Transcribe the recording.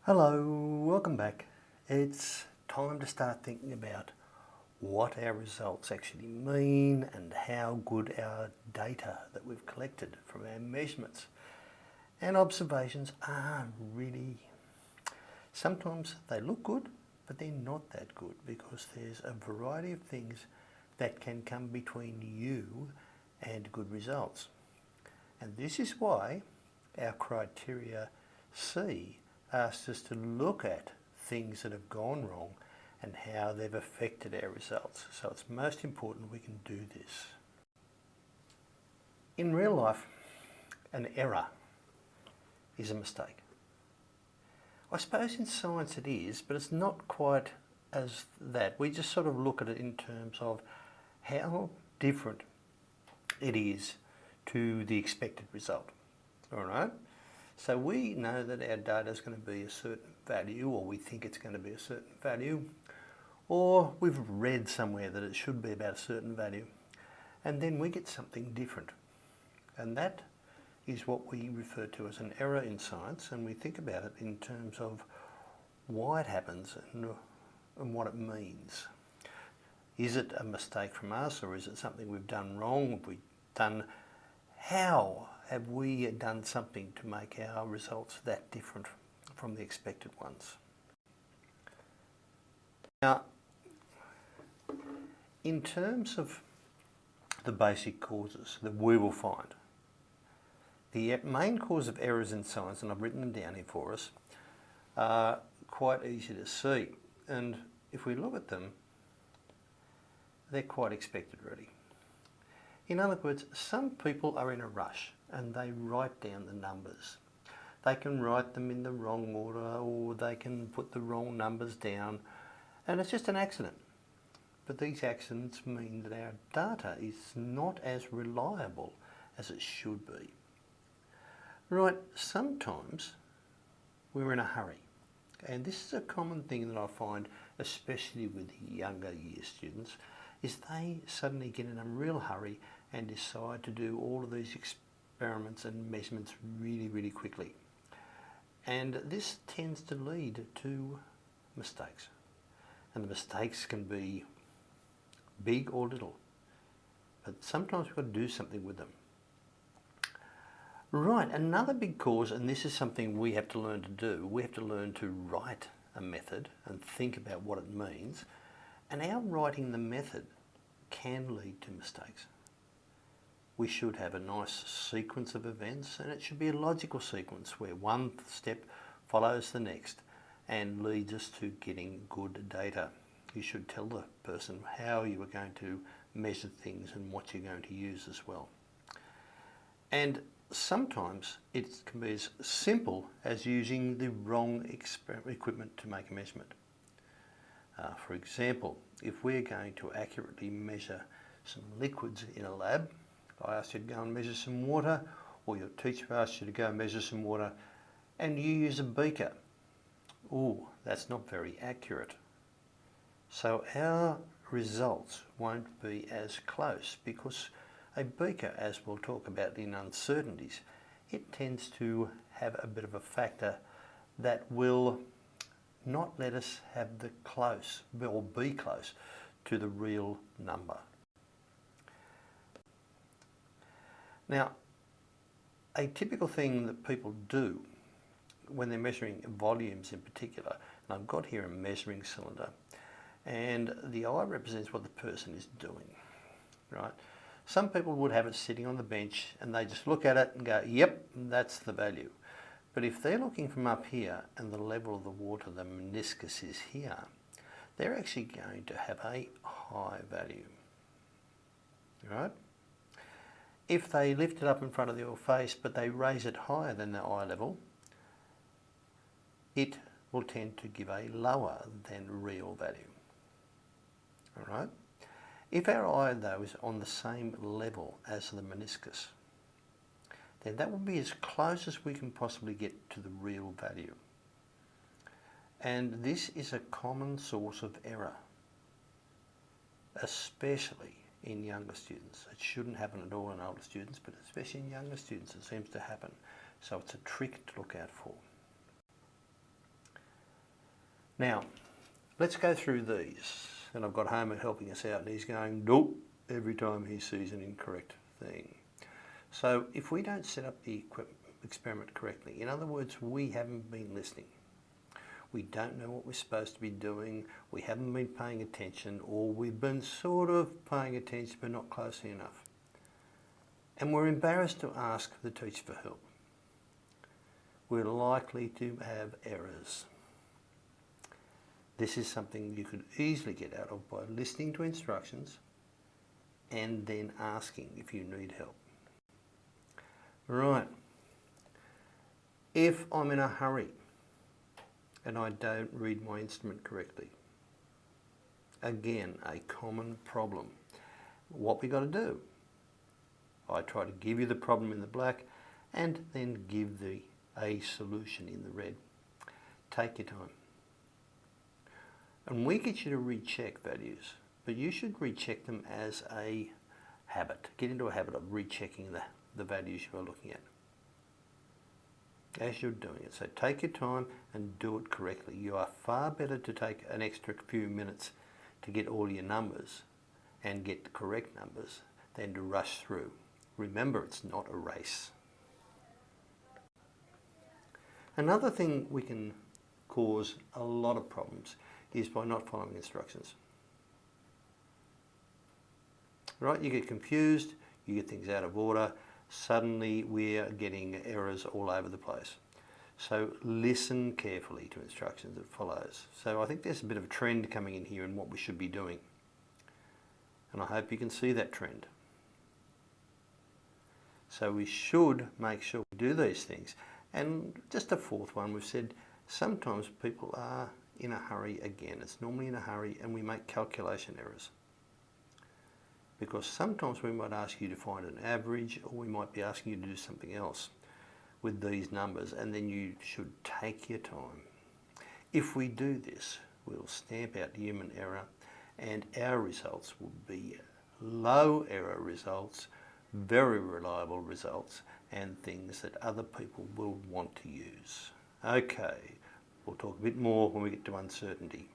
Hello, welcome back. It's time to start thinking about what our results actually mean and how good our data that we've collected from our measurements and observations are really. Sometimes they look good, but they're not that good because there's a variety of things that can come between you and good results. And this is why our criteria C asks us to look at things that have gone wrong and how they've affected our results. So it's most important we can do this. In real life, an error is a mistake. I suppose in science it is, but it's not quite as that. We just sort of look at it in terms of how different it is to the expected result. All right? So we know that our data is going to be a certain value, or we think it's going to be a certain value, or we've read somewhere that it should be about a certain value, and then we get something different. And that is what we refer to as an error in science, and we think about it in terms of why it happens and what it means. Is it a mistake from us, or is it something we've done wrong? How have we done something to make our results that different from the expected ones? Now, in terms of the basic causes that we will find, the main cause of errors in science, and I've written them down here for us, are quite easy to see. And if we look at them, they're quite expected really. In other words, some people are in a rush and they write down the numbers. They can write them in the wrong order, or they can put the wrong numbers down, and it's just an accident. But these accidents mean that our data is not as reliable as it should be. Right, sometimes we're in a hurry, and this is a common thing that I find, especially with younger year students, is they suddenly get in a real hurry and decide to do all of these experiments and measurements really, really quickly. And this tends to lead to mistakes. And the mistakes can be big or little, but sometimes we've got to do something with them. Right, another big cause, and this is something we have to learn to do, we have to learn to write a method and think about what it means. And our writing the method can lead to mistakes. We should have a nice sequence of events, and it should be a logical sequence where one step follows the next and leads us to getting good data. You should tell the person how you are going to measure things and what you're going to use as well. And sometimes it can be as simple as using the wrong equipment to make a measurement. For example, if we're going to accurately measure some liquids in a lab, I asked you to go and measure some water, or your teacher asked you to go and measure some water, and you use a beaker. Oh, that's not very accurate. So our results won't be as close, because a beaker, as we'll talk about in uncertainties, it tends to have a bit of a factor that will not let us have the close, or be close to the real number. Now, a typical thing that people do when they're measuring volumes in particular, and I've got here a measuring cylinder, and the eye represents what the person is doing, right? Some people would have it sitting on the bench and they just look at it and go, yep, that's the value. But if they're looking from up here and the level of the water, the meniscus, is here, they're actually going to have a high value, right? If they lift it up in front of your face but they raise it higher than the eye level, it will tend to give a lower than real value. All right? If our eye though is on the same level as the meniscus, then that will be as close as we can possibly get to the real value. And this is a common source of error, especially in younger students. It shouldn't happen at all in older students, but especially in younger students it seems to happen. So it's a trick to look out for. Now, let's go through these. And I've got Homer helping us out and he's going, nope, every time he sees an incorrect thing. So if we don't set up the experiment correctly, in other words, we haven't been listening. We don't know what we're supposed to be doing, we haven't been paying attention, or we've been sort of paying attention but not closely enough. And we're embarrassed to ask the teacher for help. We're likely to have errors. This is something you could easily get out of by listening to instructions and then asking if you need help. Right. If I'm in a hurry and I don't read my instrument correctly, again, a common problem. What we got to do? I try to give you the problem in the black and then give a solution in the red. Take your time. And we get you to recheck values, but you should recheck them as a habit. Get into a habit of rechecking the values you are looking at as you're doing it. So take your time and do it correctly. You are far better to take an extra few minutes to get all your numbers and get the correct numbers than to rush through. Remember, it's not a race. Another thing we can cause a lot of problems is by not following instructions. Right, you get confused, you get things out of order, suddenly we're getting errors all over the place. So listen carefully to instructions that follows. So I think there's a bit of a trend coming in here in what we should be doing. And I hope you can see that trend. So we should make sure we do these things. And just a fourth one, we've said sometimes people are in a hurry again. It's normally in a hurry and we make calculation errors. Because sometimes we might ask you to find an average or we might be asking you to do something else with these numbers, and then you should take your time. If we do this, we'll stamp out human error and our results will be low error results, very reliable results, and things that other people will want to use. Okay, we'll talk a bit more when we get to uncertainty.